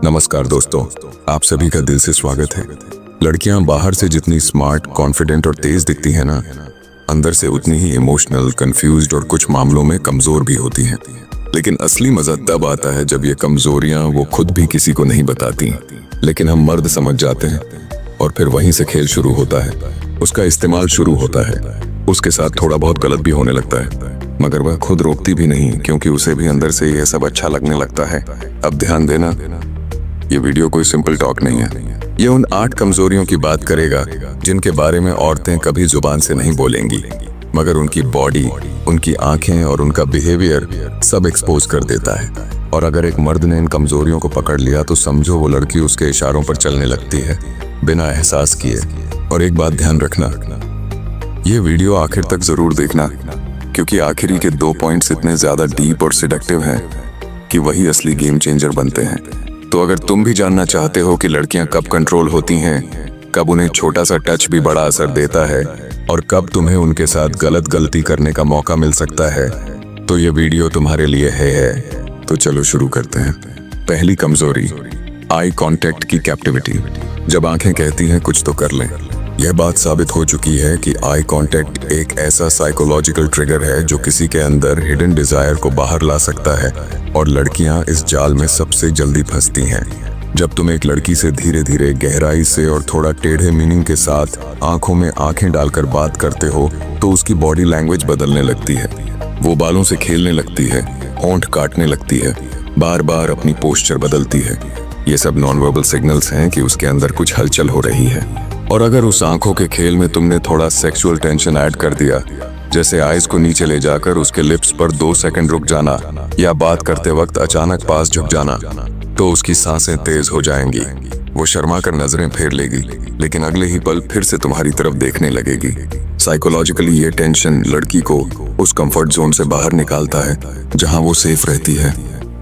नमस्कार दोस्तों, आप सभी का दिल से स्वागत है। लड़कियां बाहर से जितनी स्मार्ट, कॉन्फिडेंट और तेज दिखती हैं ना, अंदर से उतनी ही इमोशनल, कंफ्यूज्ड और कुछ मामलों में कमजोर भी होती हैं। लेकिन असली मजा तब आता है जब ये कमजोरियां वो खुद भी किसी को नहीं बताती, लेकिन हम मर्द समझ जाते हैं और फिर वहीं से खेल शुरू होता है, उसका इस्तेमाल शुरू होता है। उसके साथ थोड़ा बहुत गलत भी होने लगता है, मगर वह खुद रोकती भी नहीं, क्योंकि उसे भी अंदर से यह सब अच्छा लगने लगता है। अब ध्यान देना, ये वीडियो कोई सिंपल टॉक नहीं है। ये उन 8 कमजोरियों की बात करेगा जिनके बारे में औरतें कभी जुबान से नहीं बोलेंगी, मगर उनकी बॉडी, उनकी आंखें और उनका बिहेवियर सब एक्सपोज कर देता है। और अगर एक मर्द ने इन कमजोरियों को पकड़ लिया तो समझो वो लड़की उसके इशारों पर चलने लगती है, बिना एहसास किए। और एक बात ध्यान रखना, ये वीडियो आखिर तक जरूर देखना, क्योंकि आखिरी के 2 पॉइंट्स इतने ज्यादा डीप और सिडक्टिव हैं कि वही असली गेम चेंजर बनते हैं। तो अगर तुम भी जानना चाहते हो कि लड़कियां कब कंट्रोल होती हैं, कब उन्हें छोटा सा टच भी बड़ा असर देता है और कब तुम्हें उनके साथ गलती करने का मौका मिल सकता है, तो ये वीडियो तुम्हारे लिए है। तो चलो शुरू करते हैं। पहली कमजोरी, आई कांटेक्ट की कैप्टिविटी। जब आंखें कहती हैं कुछ तो कर लें। यह बात साबित हो चुकी है कि आई कांटेक्ट एक ऐसा साइकोलॉजिकल ट्रिगर है जो किसी के अंदर हिडन डिजायर को बाहर ला सकता है, और लड़कियां इस जाल में सबसे जल्दी फंसती हैं। जब तुम एक लड़की से धीरे धीरे, गहराई से और थोड़ा टेढ़े मीनिंग के साथ आंखों में आंखें डालकर बात करते हो, तो उसकी बॉडी लैंग्वेज बदलने लगती है। वो बालों से खेलने लगती है, होंठ काटने लगती है, बार बार अपनी पोस्चर बदलती है। ये सब नॉन वर्बल सिग्नल्स हैं कि उसके अंदर कुछ हलचल हो रही है। और अगर उस आंखों के खेल में तुमने थोड़ा सेक्सुअल टेंशन ऐड कर दिया, जैसे आइज को नीचे ले जाकर उसके लिप्स पर 2 सेकंड रुक जाना, या बात करते वक्त अचानक पास झुक जाना, तो उसकी सांसें तेज हो जाएंगी। वो शर्मा कर नजरें फेर लेगी, लेकिन अगले ही पल फिर से तुम्हारी तरफ देखने लगेगी। साइकोलॉजिकली ये टेंशन लड़की को उस कंफर्ट जोन से बाहर निकालता है जहां वो सेफ रहती है,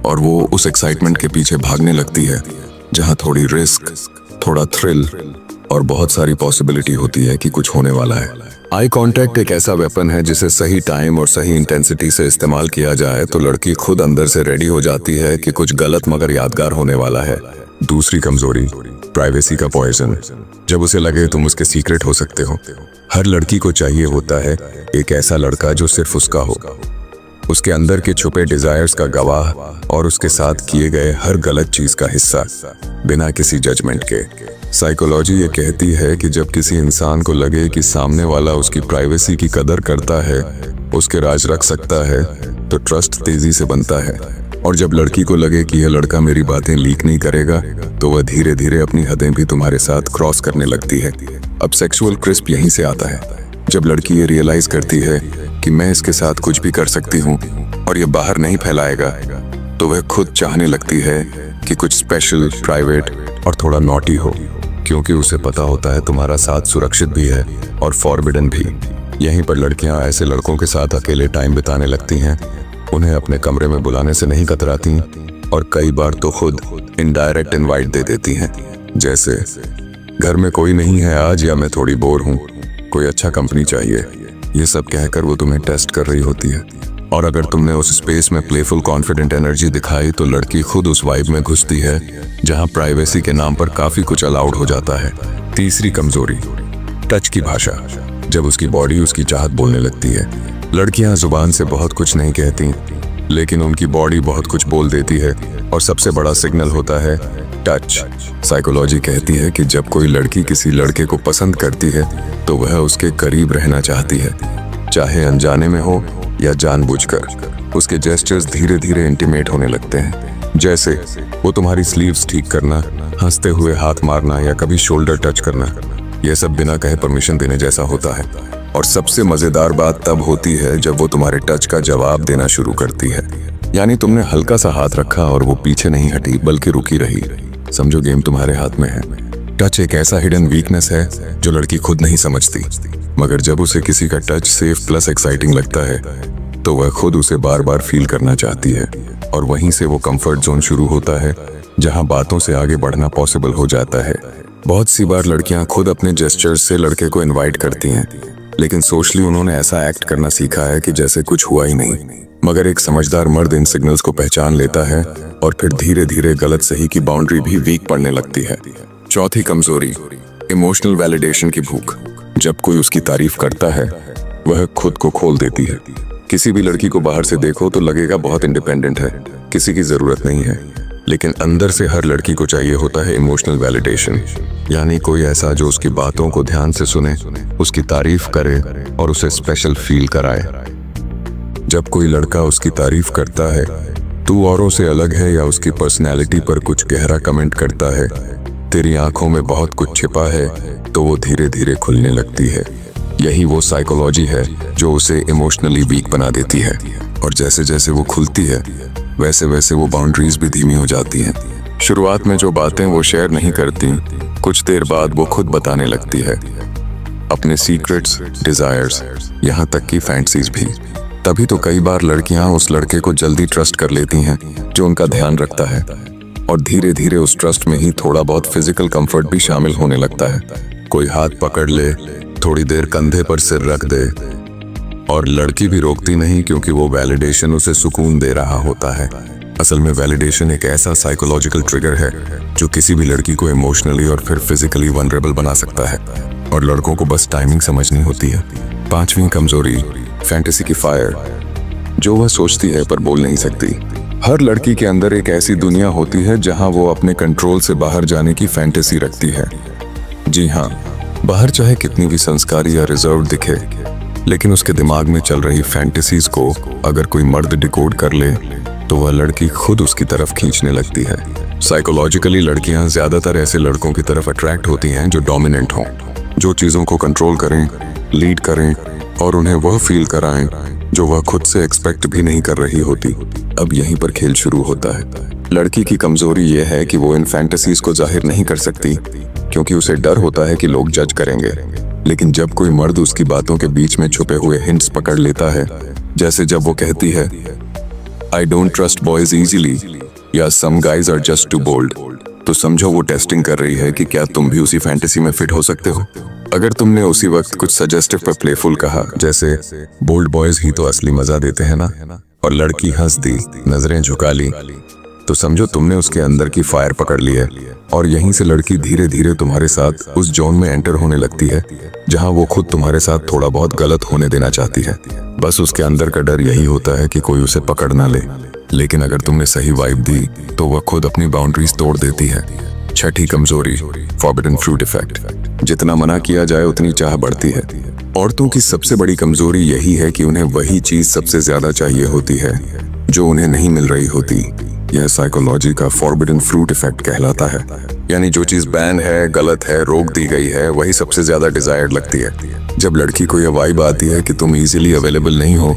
और वो उस एक्साइटमेंट के पीछे भागने लगती है जहां थोड़ी रिस्क, थोड़ा थ्रिल और बहुत सारी पॉसिबिलिटी होती है कि कुछ होने वाला है। आई कांटेक्ट एक ऐसा वेपन है जिसे सही टाइम और सही इंटेंसिटी से इस्तेमाल किया जाए तो लड़की खुद अंदर से रेडी हो जाती है कि कुछ गलत मगर यादगार होने वाला है। दूसरी कमजोरी, प्राइवेसी का पॉइजन। जब उसे लगे तुम उसके सीक्रेट हो सकते हो। हर लड़की को चाहिए होता है एक ऐसा लड़का जो सिर्फ उसका हो, उसके अंदर के छुपे डिजायर्स का गवाह और उसके साथ किए गए हर गलत चीज का हिस्सा, बिना किसी जजमेंट के। साइकोलॉजी ये कहती है कि जब किसी इंसान को लगे कि सामने वाला उसकी प्राइवेसी की कदर करता है, उसके राज रख सकता है, तो ट्रस्ट तेजी से बनता है। और जब लड़की को लगे कि यह लड़का मेरी बातें लीक नहीं करेगा, तो वह धीरे धीरे अपनी हदें भी तुम्हारे साथ क्रॉस करने लगती है। अब सेक्सुअल क्रिस्प यहीं से आता है। जब लड़की ये रियलाइज करती है कि मैं इसके साथ कुछ भी कर सकती हूँ और ये बाहर नहीं फैलाएगा, तो वह खुद चाहने लगती है कि कुछ स्पेशल, प्राइवेट और थोड़ा नॉटी हो, क्योंकि उसे पता होता है तुम्हारा साथ सुरक्षित भी है और फॉरबिडन भी। यहीं पर लड़कियां ऐसे लड़कों के साथ अकेले टाइम बिताने लगती हैं, उन्हें अपने कमरे में बुलाने से नहीं कतराती, और कई बार तो खुद इनडायरेक्ट इनवाइट दे देती हैं, जैसे घर में कोई नहीं है आज, या मैं थोड़ी बोर हूँ, कोई अच्छा कंपनी चाहिए। ये सब कहकर वो तुम्हें टेस्ट कर रही होती है। और अगर तुमने उस स्पेस में प्लेफुल, कॉन्फिडेंट एनर्जी दिखाई, तो लड़की खुद उस वाइब में घुसती है जहां प्राइवेसी के नाम पर काफी कुछ अलाउड हो जाता है। तीसरी कमजोरी, टच की भाषा। जब उसकी बॉडी उसकी चाहत बोलने लगती है। लड़कियां जुबान से बहुत कुछ नहीं कहती, लेकिन उनकी बॉडी बहुत कुछ बोल देती है, और सबसे बड़ा सिग्नल होता है टच। साइकोलॉजी कहती है कि जब कोई लड़की किसी लड़के को पसंद करती है, तो वह उसके करीब रहना चाहती है, चाहे अनजाने में हो या जानबूझकर। उसके जेस्चर्स धीरे धीरे इंटीमेट होने लगते हैं, जैसे वो तुम्हारी स्लीव्स ठीक करना, हंसते हुए हाथ मारना, या कभी शोल्डर टच करना। यह सब बिना कहे परमिशन देने जैसा होता है। और सबसे मजेदार बात तब होती है जब वो तुम्हारे टच का जवाब देना शुरू करती है। यानी तुमने हल्का सा हाथ रखा और वो पीछे नहीं हटी बल्कि रुकी रही। समझो गेम तुम्हारे हाथ में है। टच एक ऐसा हिडन वीकनेस है जो लड़की खुद नहीं समझती, मगर जब उसे किसी का टच सेफ प्लस एक्साइटिंग लगता है, तो वह खुद उसे बार बार फील करना चाहती है, और वहीं से वो कंफर्ट जोन शुरू होता है जहां बातों से आगे बढ़ना पॉसिबल हो जाता है। बहुत सी बार लड़कियां खुद अपने जेस्चर्स से लड़के को इनवाइट करती हैं, लेकिन सोशली उन्होंने ऐसा एक्ट करना सीखा है कि जैसे कुछ हुआ ही नहीं। मगर एक समझदार मर्द इन सिग्नल्स को पहचान लेता है और फिर धीरे धीरे गलत सही की बाउंड्री भी वीक पड़ने लगती है। चौथी कमजोरी, इमोशनल वैलिडेशन की भूख। जब कोई उसकी तारीफ करता है वह खुद को खोल देती है। किसी भी लड़की को बाहर से देखो तो लगेगा बहुत इंडिपेंडेंट है, किसी की जरूरत नहीं है, लेकिन अंदर से हर लड़की को चाहिए होता है इमोशनल वैलिडेशन, यानी कोई ऐसा जो उसकी बातों को ध्यान से सुने, उसकी तारीफ करे और उसे स्पेशल फील कराए। जब कोई लड़का उसकी तारीफ करता है, तू औरों से अलग है या उसकी पर्सनैलिटी पर कुछ गहरा कमेंट करता है, तेरी आंखों में बहुत कुछ छिपा है, तो वो धीरे धीरे खुलने लगती है। यही वो साइकोलॉजी है जो उसे इमोशनली वीक बना देती है। और जैसे जैसे वो खुलती है वैसे वैसे वो बाउंड्रीज भी धीमी हो जाती हैं। शुरुआत में जो बातें वो शेयर नहीं करती, कुछ देर बाद वो खुद बताने लगती है, अपने सीक्रेट्स, डिजायर्स, यहाँ तक कि फैंटसीज भी। तभी तो कई बार लड़कियां उस लड़के को जल्दी ट्रस्ट कर लेती हैं जो उनका ध्यान रखता है, और धीरे धीरे उस ट्रस्ट में ही थोड़ा बहुत फिजिकल कंफर्ट भी शामिल होने लगता है। कोई हाथ पकड़ ले, थोड़ी देर कंधे पर सिर रख दे, और लड़की भी रोकती नहीं क्योंकि वो वैलिडेशन उसे सुकून दे रहा होता है। असल में वैलिडेशन एक ऐसा साइकोलॉजिकल ट्रिगर है जो किसी भी लड़की को इमोशनली और फिर फिजिकली वनरेबल बना सकता है, और लड़कों को बस टाइमिंग समझनी होती है। पांचवी कमजोरी, फैंटेसी की फायर, जो वह सोचती है पर बोल नहीं सकती। हर लड़की के अंदर एक ऐसी दुनिया होती है जहां वो अपने कंट्रोल से बाहर जाने की फैंटेसी रखती है। जी हाँ, बाहर चाहे कितनी भी संस्कारी या रिजर्व दिखे, लेकिन उसके दिमाग में चल रही फैंटेसीज को अगर कोई मर्द डिकोड कर ले तो वह लड़की खुद उसकी तरफ खींचने लगती है। साइकोलॉजिकली लड़कियां ज्यादातर ऐसे लड़कों की तरफ अट्रैक्ट होती हैं जो डोमिनेंट हों, जो चीजों को कंट्रोल करें, लीड करें और उन्हें वह फील कराएं जो वह खुद से एक्सपेक्ट भी नहीं कर रही होती। अब यहीं पर खेल शुरू होता है। लड़की की कमजोरी यह है कि वो इन फैंटेसीज को जाहिर नहीं कर सकती क्योंकि उसे डर होता है कि लोग जज करेंगे। लेकिन जब कोई मर्द उसकी बातों के बीच में छुपे हुए हिंट्स पकड़ लेता है, जैसे जब वो कहती है I don't trust boys easily या some guys are just too bold, तो समझो वो टेस्टिंग कर रही है कि क्या तुम भी उसी फैंटेसी में फिट हो सकते हो। अगर तुमने उसी वक्त कुछ सजेस्टिव पर प्लेफुल कहा, जैसे बोल्ड बॉयज ही तो असली मजा देते हैं ना, और लड़की हंस दी, नजरें झुका ली, तो समझो तुमने उसके अंदर की फायर पकड़ ली है, और यहीं से लड़की धीरे धीरे तुम्हारे साथ उस जोन में एंटर होने लगती है जहां वो खुद तुम्हारे साथ थोड़ा बहुत गलत होने देना चाहती है। बस उसके अंदर का डर यही होता है कि कोई उसे पकड़ ना ले। लेकिन अगर तुमने सही वाइब दी तो वह खुद अपनी बाउंड्रीज तोड़ देती है। छठी कमजोरी, फॉरबिडन फ्रूट इफेक्ट। जितना मना किया जाए उतनी चाह बढ़ती है। औरतों की सबसे बड़ी कमजोरी यही है कि उन्हें वही चीज सबसे ज्यादा चाहिए होती है जो उन्हें नहीं मिल रही होती। यह साइकोलॉजी का फॉरबिडन फ्रूट इफेक्ट कहलाता है, यानी जो चीज बैन है, गलत है, रोक दी गई है, वही सबसे ज्यादा डिजायर्ड लगती है। जब लड़की को यह वाइब आती है कि तुम इजीली अवेलेबल नहीं हो,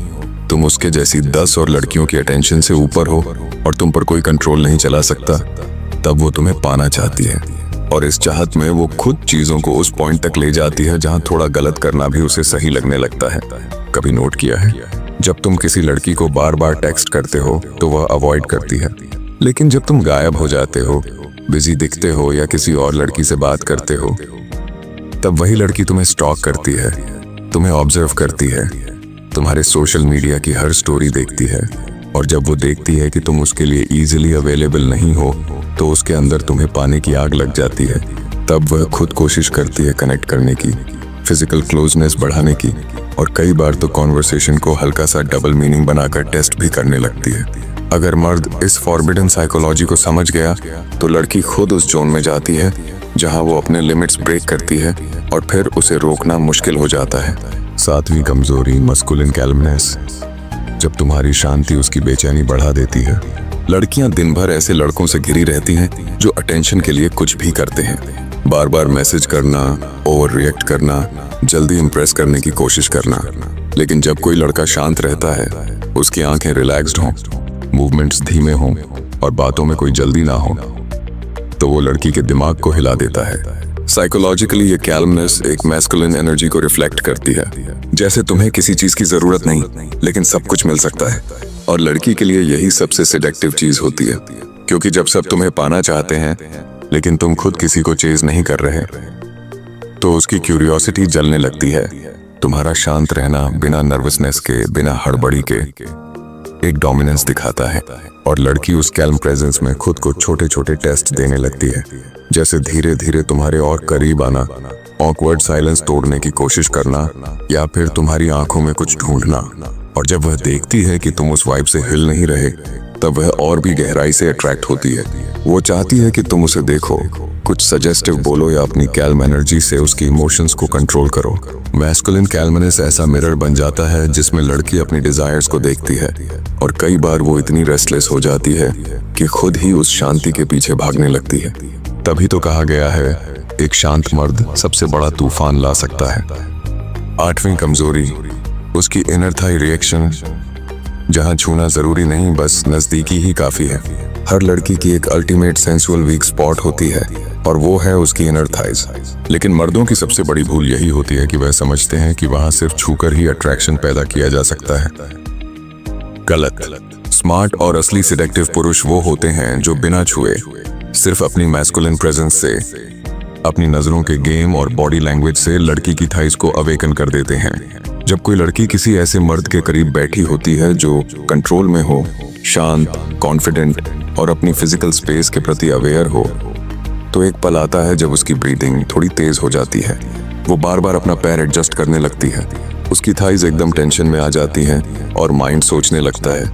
तुम उसके जैसी 10 और लड़कियों की अटेंशन से ऊपर हो और तुम पर कोई कंट्रोल नहीं चला सकता, तब वो तुम्हें पाना चाहती है। और इस चाहत में वो खुद चीजों को उस पॉइंट तक ले जाती है जहां थोड़ा गलत करना भी उसे सही लगने लगता है। कभी नोट किया है, जब तुम किसी लड़की को बार बार टेक्स्ट करते हो तो वह अवॉइड करती है, लेकिन जब तुम गायब हो जाते हो, बिजी दिखते हो या किसी और लड़की से बात करते हो, तब वही लड़की तुम्हें स्टॉक करती है, तुम्हें ऑब्जर्व करती है, तुम्हारे सोशल मीडिया की हर स्टोरी देखती है, और जब वो देखती है कि तुम उसके लिए इजीली अवेलेबल नहीं हो तो उसके अंदर तुम्हें पाने की आग लग जाती है। तब वह खुद कोशिश करती है कनेक्ट करने की, फिजिकल क्लोजनेस बढ़ाने की, और कई बार तो कॉन्वर्सेशन को हल्का सा डबल मीनिंग बनाकर टेस्ट भी करने लगती है। अगर मर्द इस फॉरबिडन साइकोलॉजी को समझ गया तो लड़की खुद उस जोन में जाती है जहां वो अपने लिमिट्स ब्रेक करती है और फिर उसे रोकना मुश्किल हो जाता है। सातवीं कमजोरी, मस्कुलिन कैलमनेस। जब तुम्हारी शांति उसकी बेचैनी बढ़ा देती है। लड़कियां दिन भर ऐसे लड़कों से घिरी रहती हैं जो अटेंशन के लिए कुछ भी करते हैं, बार बार मैसेज करना, ओवर रिएक्ट करना, जल्दी इंप्रेस करने की कोशिश करना। लेकिन जब कोई लड़का शांत रहता है, उसकी आंखें रिलैक्स्ड हों, मूवमेंट्स धीमे हों और बातों में कोई जल्दी ना हो, तो वो लड़की के दिमाग को हिला देता है। साइकोलॉजिकली ये कैलमनेस एक मैस्कुलिन एनर्जी को रिफ्लेक्ट करती है, जैसे तुम्हें किसी चीज की जरूरत नहीं लेकिन सब कुछ मिल सकता है। और लड़की के लिए यही सबसे सिडेक्टिव चीज होती है, क्योंकि जब सब तुम्हें पाना चाहते हैं लेकिन तुम खुद किसी को चेज नहीं कर रहे, तो उसकी क्यूरियोसिटी जलने लगती है, तुम्हारा शांत रहना बिना नर्वसनेस के, बिना हड़बड़ी के एक डोमिनेंस दिखाता है। और लड़की उस कैल्म प्रेजेंस में खुद को छोटे छोटे टेस्ट देने लगती है, जैसे धीरे धीरे तुम्हारे और करीब आना, ऑकवर्ड साइलेंस तोड़ने की कोशिश करना, या फिर तुम्हारी आंखों में कुछ ढूंढना। और जब वह देखती है कि तुम उस वाइब से हिल नहीं रहे, तब वह और भी गहराई से अट्रैक्ट होती है। वो चाहती है कि तुम उसे देखो, कुछ सजेस्टिव बोलो या अपनी कैल्म एनर्जी से उसकी इमोशंस को कंट्रोल करो। मैस्कुलिन कैल्मनेस ऐसा मिरर बन जाता है जिसमें लड़की अपनी डिजायर्स को देखती है, और कई बार वो इतनी रेस्टलेस हो जाती है कि खुद ही उस शांति के पीछे भागने लगती है। तभी तो कहा गया है, एक शांत मर्द सबसे बड़ा तूफान ला सकता है। 8वीं कमजोरी, उसकी इनर थाई रिएक्शन, जहां छूना जरूरी नहीं, बस नजदीकी ही काफी है। हर लड़की की एक अल्टीमेट सेंसुअल वीक स्पॉट होती है, और वो है उसकी इनर थाइज। लेकिन मर्दों की सबसे बड़ी भूल यही होती है कि वह समझते हैं कि वहां सिर्फ छूकर ही अट्रैक्शन पैदा किया जा सकता है। गलत। स्मार्ट और असली सिडेक्टिव पुरुष वो होते हैं जो बिना छुए, सिर्फ अपनी मैस्कुलिन प्रेजेंस से, अपनी नजरों के गेम और बॉडी लैंग्वेज से लड़की की थाइज को अवेकन कर देते हैं। जब कोई लड़की किसी ऐसे मर्द के करीब बैठी होती है जो कंट्रोल में हो, शांत, कॉन्फिडेंट और अपनी फिजिकल स्पेस के प्रति अवेयर हो, तो एक पल आता है जब उसकी ब्रीदिंग थोड़ी तेज हो जाती है। वो बार बार अपना पैर एडजस्ट करने लगती है, उसकी थाइज एकदम टेंशन में आ जाती है, और माइंड सोचने लगता है,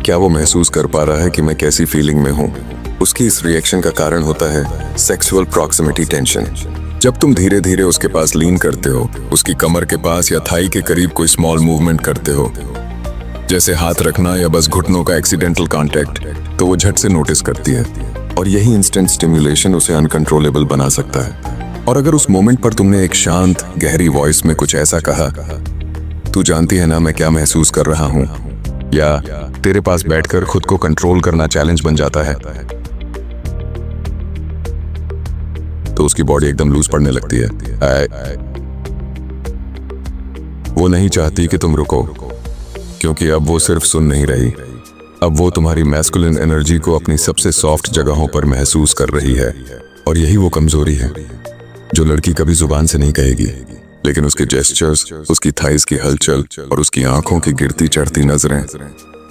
क्या वो महसूस कर पा रहा है कि मैं कैसी फीलिंग में हूँ। उसकी इस रिएक्शन का कारण होता है सेक्सुअल प्रॉक्सिमिटी टेंशन। जब तुम धीरे धीरे उसके पास लीन करते हो, उसकी कमर के पास या थाई के करीब कोई स्मॉल मूवमेंट करते हो, जैसे हाथ रखना या बस घुटनों का एक्सीडेंटल कांटेक्ट, तो वो झट से नोटिस करती है, और यही इंस्टेंट स्टिम्युलेशन उसे अनकंट्रोलेबल बना सकता है। और अगर उस मोमेंट पर तुमने एक शांत गहरी वॉइस में कुछ ऐसा कहा, तू जानती है ना मैं क्या महसूस कर रहा हूँ, या तेरे पास बैठकर खुद को कंट्रोल करना चैलेंज बन जाता है, तो उसकी बॉडी एकदम लूज पड़ने लगती है। वो नहीं चाहती कि तुम रुको, क्योंकि अब वो सिर्फ सुन नहीं रही, अब वो तुम्हारी मैस्कुलिन एनर्जी को अपनी सबसे सॉफ्ट जगहों पर महसूस कर रही है। और यही वो कमजोरी है जो लड़की कभी जुबान से नहीं कहेगी, लेकिन उसके जेस्चर्स, उसकी थाइज की हलचल और उसकी आंखों की गिरती चढ़ती नजरें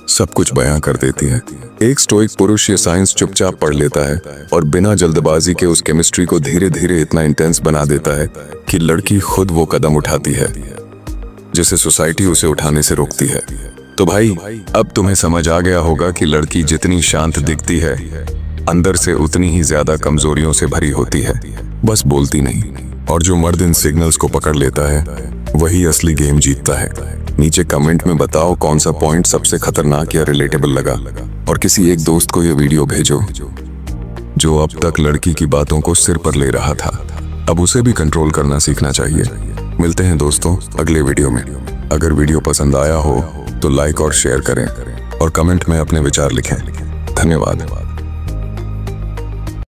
सब कुछ बयां कर देती है। एक स्टोइक पुरुष ये साइंस चुपचाप पढ़ लेता है और बिना जल्दबाजी के उस केमिस्ट्री को धीरे धीरे इतना इंटेंस बना देता है कि लड़की खुद वो कदम उठाती है जिसे सोसाइटी उसे उठाने से रोकती है। तो भाई, अब तुम्हें समझ आ गया होगा कि लड़की जितनी शांत दिखती है, अंदर से उतनी ही ज्यादा कमजोरियों से भरी होती है, बस बोलती नहीं। और जो मर्द इन सिग्नल्स को पकड़ लेता है, वही असली गेम जीतता है। नीचे कमेंट में बताओ कौन सा पॉइंट सबसे खतरनाक या रिलेटेबल लगा, और किसी एक दोस्त को ये वीडियो भेजो जो अब तक लड़की की बातों को सिर पर ले रहा था। अब उसे भी कंट्रोल करना सीखना चाहिए। मिलते हैं दोस्तों अगले वीडियो में। अगर वीडियो पसंद आया हो तो लाइक और शेयर करें, और कमेंट में अपने विचार लिखें। धन्यवाद।